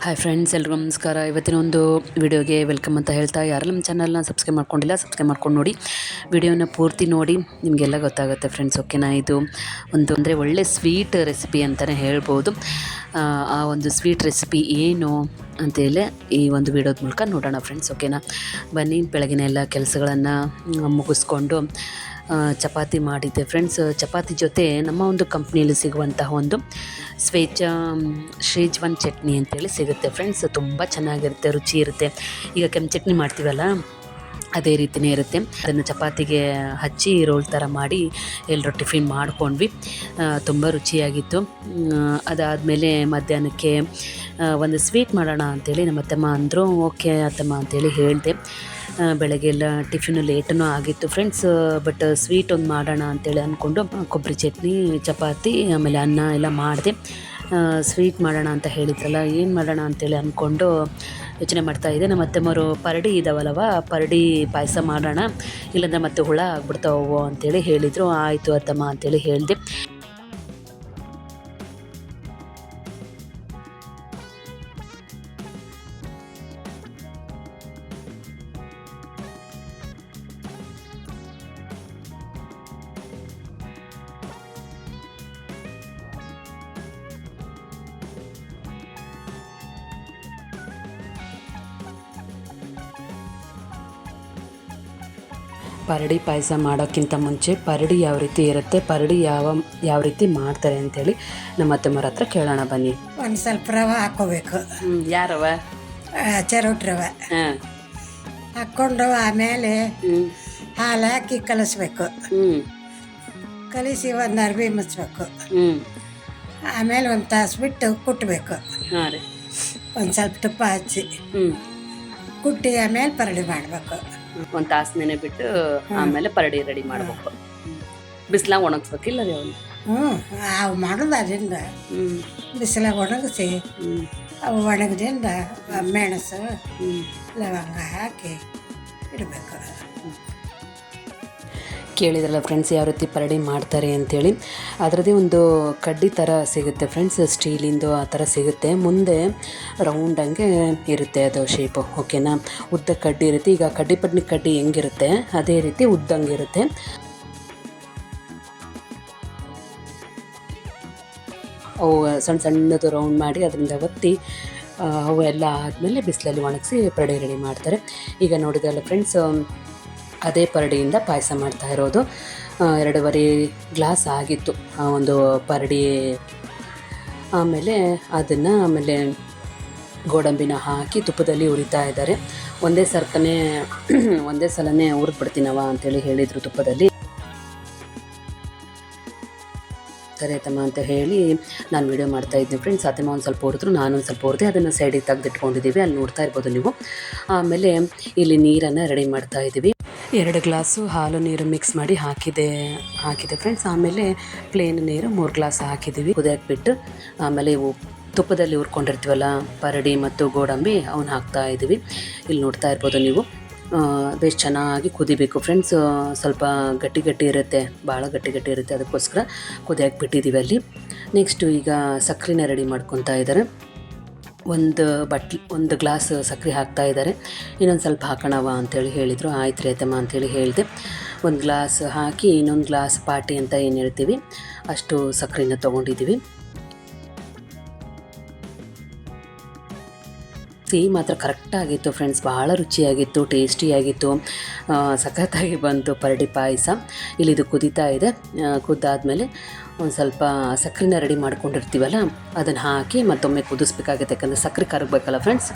Hi friends, ಎಲ್ರಿಗೂ ನಮಸ್ಕಾರ. ಇವತ್ತಿನ ಒಂದು ವಿಡಿಯೋಗೆ ವೆಲ್ಕಮ್ ಅಂತ ಹೇಳ್ತಾ, ಯಾರು ನಮ್ಮ ಚಾನಲ್ನ ಸಬ್ಸ್ಕ್ರೈಬ್ ಮಾಡ್ಕೊಂಡಿಲ್ಲ ಸಬ್ಸ್ಕ್ರೈಬ್ ಮಾಡ್ಕೊಂಡು ನೋಡಿ, ವಿಡಿಯೋನ ಪೂರ್ತಿ ನೋಡಿ, ನಿಮಗೆಲ್ಲ ಗೊತ್ತಾಗುತ್ತೆ ಫ್ರೆಂಡ್ಸ್. ಓಕೆನಾ? ಇದು ಒಂದು ಅಂದರೆ ಒಳ್ಳೆ ಸ್ವೀಟ್ ರೆಸಿಪಿ ಅಂತಲೇ ಹೇಳ್ಬೋದು. ಆ ಒಂದು ಸ್ವೀಟ್ ರೆಸಿಪಿ ಏನು ಅಂತೇಳಿ ಈ ಒಂದು ವಿಡಿಯೋದ ಮೂಲಕ ನೋಡೋಣ ಫ್ರೆಂಡ್ಸ್. ಓಕೆನಾ? ಬನ್ನಿ, ಬೆಳಗಿನ ಎಲ್ಲ ಕೆಲಸಗಳನ್ನು ಮುಗಿಸ್ಕೊಂಡು ಚಪಾತಿ ಮಾಡಿದ್ದೆ ಫ್ರೆಂಡ್ಸ್. ಚಪಾತಿ ಜೊತೆ ನಮ್ಮ ಒಂದು ಕಂಪ್ನಿಯಲ್ಲಿ ಸಿಗುವಂತಹ ಒಂದು ಶೇಜ್ವಾನ್ ಚಟ್ನಿ ಅಂತೇಳಿ ಸಿಗುತ್ತೆ ಫ್ರೆಂಡ್ಸ್. ತುಂಬ ಚೆನ್ನಾಗಿರುತ್ತೆ, ರುಚಿ ಇರುತ್ತೆ. ಈಗ ಕೆಂಪು ಚಟ್ನಿ ಮಾಡ್ತೀವಲ್ಲ, ಅದೇ ರೀತಿಯೇ ಇರುತ್ತೆ. ಅದನ್ನು ಚಪಾತಿಗೆ ಹಚ್ಚಿ ರೋಲ್ ಥರ ಮಾಡಿ ಎಲ್ಲರೂ ಟಿಫಿನ್ ಮಾಡ್ಕೊಂಡ್ವಿ. ತುಂಬ ರುಚಿಯಾಗಿತ್ತು. ಅದಾದಮೇಲೆ ಮಧ್ಯಾಹ್ನಕ್ಕೆ ಒಂದು ಸ್ವೀಟ್ ಮಾಡೋಣ ಅಂಥೇಳಿ ನಮ್ಮ ಅತ್ತಮ್ಮ ಅಂದರು. ಓಕೆ ಅತ್ತಮ್ಮ ಅಂಥೇಳಿ ಹೇಳಿದೆ. ಬೆಳಗ್ಗೆ ಎಲ್ಲ ಟಿಫಿನು ಲೇಟೂ ಆಗಿತ್ತು ಫ್ರೆಂಡ್ಸ್. ಬಟ್ ಸ್ವೀಟ್ ಒಂದು ಮಾಡೋಣ ಅಂಥೇಳಿ ಅಂದ್ಕೊಂಡು ಕೊಬ್ಬರಿ ಚಟ್ನಿ, ಚಪಾತಿ, ಆಮೇಲೆ ಅನ್ನ ಎಲ್ಲ ಮಾಡಿದೆ. ಸ್ವೀಟ್ ಮಾಡೋಣ ಅಂತ ಹೇಳಿದ್ರಲ್ಲ, ಏನು ಮಾಡೋಣ ಅಂಥೇಳಿ ಅಂದ್ಕೊಂಡು ಯೋಚನೆ ಮಾಡ್ತಾಯಿದ್ದೆ. ನಮ್ಮ ಅತ್ತೆಮ್ಮರು ಪರಡಿ ಇದ್ದಾವಲ್ಲವ, ಪರಡಿ ಪಾಯಸ ಮಾಡೋಣ, ಇಲ್ಲಾಂದ್ರೆ ಮತ್ತೆ ಹುಳ ಆಗ್ಬಿಡ್ತಾವೋ ಅಂಥೇಳಿ ಹೇಳಿದರು. ಆಯಿತು ಅತ್ತಮ್ಮ ಅಂಥೇಳಿ ಹೇಳಿದೆ. ಪರಡಿ ಪಾಯಸ ಮಾಡೋಕ್ಕಿಂತ ಮುಂಚೆ ಪರಡಿ ಯಾವ ರೀತಿ ಇರುತ್ತೆ, ಪರಡಿ ಯಾವ ರೀತಿ ಮಾಡ್ತಾರೆ ಅಂಥೇಳಿ ನಮ್ಮ ಅತ್ತೆಮ್ಮರ ಹತ್ರ ಕೇಳೋಣ ಬನ್ನಿ. ಒಂದು ಸ್ವಲ್ಪ ರವೆ ಹಾಕ್ಕೋಬೇಕು. ಯಾರವ? ಚೆರೋಟ್ ರವೆ ಹಾಕ್ಕೊಂಡು ಆಮೇಲೆ ಹಾಲು ಹಾಕಿ ಕಲಿಸ್ಬೇಕು. ಕಲಿಸಿ ಒಂದು ಅರ್ಬಿ ಮುಚ್ಚಬೇಕು. ಆಮೇಲೆ ಒಂದು ತಾಸು ಬಿಟ್ಟು ಕುಟ್ಟಬೇಕು. ಒಂದು ಸ್ವಲ್ಪ ತುಪ್ಪ ಹಚ್ಚಿ ಕುಟ್ಟಿ ಆಮೇಲೆ ಪರಡಿ ಮಾಡಬೇಕು. ಒಂದು ತಾಸು ನೆನೆ ಬಿಟ್ಟು ಆಮೇಲೆ ಪರಡಿ ರೆಡಿ ಮಾಡಬೇಕು. ಬಿಸಿಲಾಗ ಒಣಗಿಸ್ಬೇಕಿಲ್ಲ ರೀ ಅವನು? ಅವು ಮಾಡೋದು ಅದರಿಂದ ಬಿಸಿಲಾಗ ಒಣಗಿಸಿ ಅವು ಒಣಗದಿಂದ ಮೆಣಸು ಲವಂಗ ಹಾಕಿ ಇಡಬೇಕು. ಕೇಳಿದ್ರಲ್ಲ ಫ್ರೆಂಡ್ಸ್, ಯಾವ ರೀತಿ ಪರಡಿ ಮಾಡ್ತಾರೆ ಅಂಥೇಳಿ. ಅದರದ್ದೇ ಒಂದು ಕಡ್ಡಿ ಥರ ಸಿಗುತ್ತೆ ಫ್ರೆಂಡ್ಸ್, ಸ್ಟೀಲಿಂದು ಆ ಥರ ಸಿಗುತ್ತೆ. ಮುಂದೆ ರೌಂಡಂಗೆ ಇರುತ್ತೆ ಅದು ಶೇಪು. ಓಕೆನಾ? ಉದ್ದ ಕಡ್ಡಿ ಇರುತ್ತೆ. ಈಗ ಕಡ್ಡಿ ಹೆಂಗಿರುತ್ತೆ ಅದೇ ರೀತಿ ಉದ್ದಂಗಿರುತ್ತೆ. ಅವು ಸಣ್ಣ ಸಣ್ಣದು ರೌಂಡ್ ಮಾಡಿ ಅದರಿಂದ ಒತ್ತಿ ಅವು ಎಲ್ಲ ಆದಮೇಲೆ ಬಿಸಿಲಲ್ಲಿ ಒಣಗಿಸಿ ಪರಡಿ ರೆಡಿ ಮಾಡ್ತಾರೆ. ಈಗ ನೋಡಿದ್ರಲ್ಲ ಫ್ರೆಂಡ್ಸ್, ಅದೇ ಪರಡಿಯಿಂದ ಪಾಯಸ ಮಾಡ್ತಾ ಇರೋದು. 2.5 ಗ್ಲಾಸ್ ಆಗಿತ್ತು ಆ ಒಂದು ಪರಡಿ. ಆಮೇಲೆ ಗೋಡಂಬಿನ ಹಾಕಿ ತುಪ್ಪದಲ್ಲಿ ಹುರಿತಾ ಇದ್ದಾರೆ. ಒಂದೇ ಸಲನೇ ಹುರಿದ್ಬಿಡ್ತೀನವ ಅಂತೇಳಿ ಹೇಳಿದರು ತುಪ್ಪದಲ್ಲಿ. ಸರಿ ಅತ್ತಮ್ಮ ಅಂತ ಹೇಳಿ ನಾನು ವೀಡಿಯೋ ಮಾಡ್ತಾಯಿದ್ದೀನಿ ಫ್ರೆಂಡ್ಸ್. ಅತ್ತಮ್ಮ ಒಂದು ಸ್ವಲ್ಪ ಹುರಿದ್ರು, ನಾನೊಂದು ಸ್ವಲ್ಪ ಹುರಿದೆ. ಅದನ್ನು ಸೈಡಿಗೆ ತೆಗೆದಿಟ್ಕೊಂಡಿದ್ದೀವಿ, ಅಲ್ಲಿ ನೋಡ್ತಾ ಇರ್ಬೋದು ನೀವು. ಆಮೇಲೆ ಇಲ್ಲಿ ನೀರನ್ನು ರೆಡಿ ಮಾಡ್ತಾಯಿದ್ದೀವಿ. 2 ಗ್ಲಾಸು ಹಾಲು ನೀರು ಮಿಕ್ಸ್ ಮಾಡಿ ಹಾಕಿದೆ ಫ್ರೆಂಡ್ಸ್. ಆಮೇಲೆ ಪ್ಲೇನ್ ನೀರು 3 ಗ್ಲಾಸ್ ಹಾಕಿದ್ದೀವಿ. ಕುದಿಯಾಕ್ಬಿಟ್ಟು ಆಮೇಲೆ ಇವು ತುಪ್ಪದಲ್ಲಿ ಹುರ್ಕೊಂಡಿರ್ತೀವಲ್ಲ ಪರಡಿ ಮತ್ತು ಗೋಡಂಬಿ, ಅವನ್ನ ಹಾಕ್ತಾಯಿದ್ದೀವಿ. ಇಲ್ಲಿ ನೋಡ್ತಾ ಇರ್ಬೋದು ನೀವು. ಬೇಸ್ ಚೆನ್ನಾಗಿ ಕುದಿಬೇಕು ಫ್ರೆಂಡ್ಸ್. ಸ್ವಲ್ಪ ಗಟ್ಟಿ ಇರುತ್ತೆ, ಭಾಳ ಗಟ್ಟಿ ಇರುತ್ತೆ. ಅದಕ್ಕೋಸ್ಕರ ಕುದಿಯಾಕ್ಬಿಟ್ಟಿದ್ದೀವಿ ಅಲ್ಲಿ. ನೆಕ್ಸ್ಟು ಈಗ ಸಕ್ಕರೆನ ರೆಡಿ ಮಾಡ್ಕೊತಾ ಇದ್ದಾರೆ. ಒಂದು ಗ್ಲಾಸ್ ಸಕ್ಕರೆ ಹಾಕ್ತಾ ಇದ್ದಾರೆ. ಇನ್ನೊಂದು ಸ್ವಲ್ಪ ಹಾಕೋಣವ ಅಂಥೇಳಿ ಹೇಳಿದರು. ಆಯ್ತು ರೀ ಅತ್ತಮ್ಮ ಅಂಥೇಳಿ ಹೇಳಿದೆ. 1 ಗ್ಲಾಸ್ ಹಾಕಿ ಇನ್ನೊಂದು ಗ್ಲಾಸ್ ಪಾಟಿ ಅಂತ ಏನು ಹೇಳ್ತೀವಿ ಅಷ್ಟು ಸಕ್ಕರೆನ ತೊಗೊಂಡಿದ್ದೀವಿ. ಸಿಹಿ ಮಾತ್ರ ಕರೆಕ್ಟಾಗಿತ್ತು ಫ್ರೆಂಡ್ಸ್, ಭಾಳ ರುಚಿಯಾಗಿತ್ತು, ಟೇಸ್ಟಿಯಾಗಿತ್ತು, ಸಖತ್ತಾಗಿ ಬಂತು ಪರಡಿ ಪಾಯಸ. ಇಲ್ಲಿದು ಕುದೀತಾ ಇದೆ. ಕುದ್ದಾದಮೇಲೆ ಒಂದು ಸ್ವಲ್ಪ ಸಕ್ಕರೆನ ರೆಡಿ ಮಾಡ್ಕೊಂಡಿರ್ತೀವಲ್ಲ ಅದನ್ನು ಹಾಕಿ ಮತ್ತೊಮ್ಮೆ ಕುದಿಸ್ಬೇಕಾಗುತ್ತೆ. ಯಾಕಂದರೆ ಸಕ್ಕರೆ ಕರಗಬೇಕಲ್ಲ ಫ್ರೆಂಡ್ಸ್,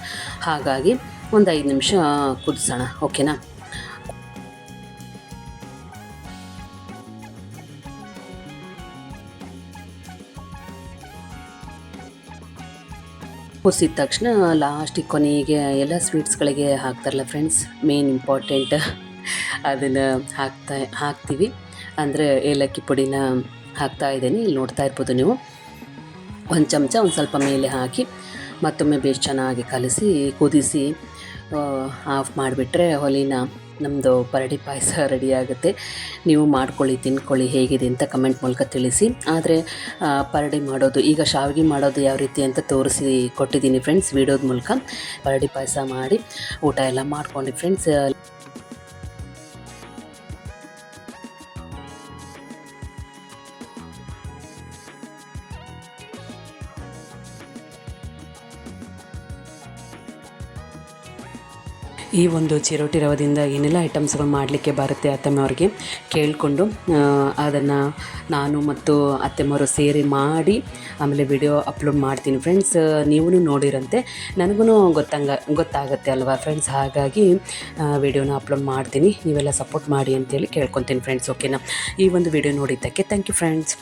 ಹಾಗಾಗಿ ಒಂದು 5 ನಿಮಿಷ ಕುದಿಸೋಣ. ಓಕೆನಾ? ಕುದಿಸಿದ ತಕ್ಷಣ ಲಾಸ್ಟಿಗೆ ಕೊನೆಗೆ ಎಲ್ಲ ಸ್ವೀಟ್ಸ್ಗಳಿಗೆ ಹಾಕ್ತಾರಲ್ಲ ಫ್ರೆಂಡ್ಸ್, ಮೇನ್ ಇಂಪಾರ್ಟೆಂಟ್ ಅದನ್ನು ಹಾಕ್ತೀವಿ. ಅಂದರೆ ಏಲಕ್ಕಿ ಪುಡಿನ ಹಾಕ್ತಾಯಿದ್ದೀನಿ. ಇಲ್ಲಿ ನೋಡ್ತಾ ಇರ್ಬೋದು ನೀವು. 1 ಚಮಚ ಒಂದು ಸ್ವಲ್ಪ ಮೇಲೆ ಹಾಕಿ ಮತ್ತೊಮ್ಮೆ ಬೇಸ್ ಚೆನ್ನಾಗಿ ಕಲಸಿ ಕುದಿಸಿ ಆಫ್ ಮಾಡಿಬಿಟ್ರೆ ಒಲೆನ ನಮ್ಮದು ಪರಡಿ ಪಾಯಸ ರೆಡಿ ಆಗುತ್ತೆ. ನೀವು ಮಾಡ್ಕೊಳ್ಳಿ, ತಿನ್ಕೊಳ್ಳಿ, ಹೇಗಿದೆ ಅಂತ ಕಮೆಂಟ್ ಮೂಲಕ ತಿಳಿಸಿ. ಆದರೆ ಪರಡಿ ಮಾಡೋದು, ಈಗ ಶಾವಿಗೆ ಮಾಡೋದು ಯಾವ ರೀತಿ ಅಂತ ತೋರಿಸಿ ಕೊಟ್ಟಿದ್ದೀನಿ ಫ್ರೆಂಡ್ಸ್ ವಿಡಿಯೋದ ಮೂಲಕ. ಪರಡಿ ಪಾಯಸ ಮಾಡಿ ಊಟ ಎಲ್ಲ ಮಾಡ್ಕೊಂಡು ಫ್ರೆಂಡ್ಸ್. ಈ ಒಂದು ಚಿರೋಟಿ ರವದಿಂದ ಏನೆಲ್ಲ ಐಟಮ್ಸ್ಗಳು ಮಾಡಲಿಕ್ಕೆ ಬರುತ್ತೆ ಅತ್ತೆಮ್ಮವ್ರಿಗೆ ಕೇಳಿಕೊಂಡು ಅದನ್ನು ನಾನು ಮತ್ತು ಅತ್ತೆಮ್ಮವರು ಸೇರಿ ಮಾಡಿ ಆಮೇಲೆ ವಿಡಿಯೋ ಅಪ್ಲೋಡ್ ಮಾಡ್ತೀನಿ ಫ್ರೆಂಡ್ಸ್. ನೀವೂ ನೋಡಿರಂತೆ, ನನಗೂ ಗೊತ್ತಾಗುತ್ತೆ ಅಲ್ವಾ ಫ್ರೆಂಡ್ಸ್. ಹಾಗಾಗಿ ವಿಡಿಯೋನ ಅಪ್ಲೋಡ್ ಮಾಡ್ತೀನಿ, ನೀವೆಲ್ಲ ಸಪೋರ್ಟ್ ಮಾಡಿ ಅಂತೇಳಿ ಕೇಳ್ಕೊತೀನಿ ಫ್ರೆಂಡ್ಸ್. ಓಕೆನಾ? ಈ ಒಂದು ವಿಡಿಯೋ ನೋಡಿದ್ದಕ್ಕೆ ಥ್ಯಾಂಕ್ ಯು ಫ್ರೆಂಡ್ಸ್.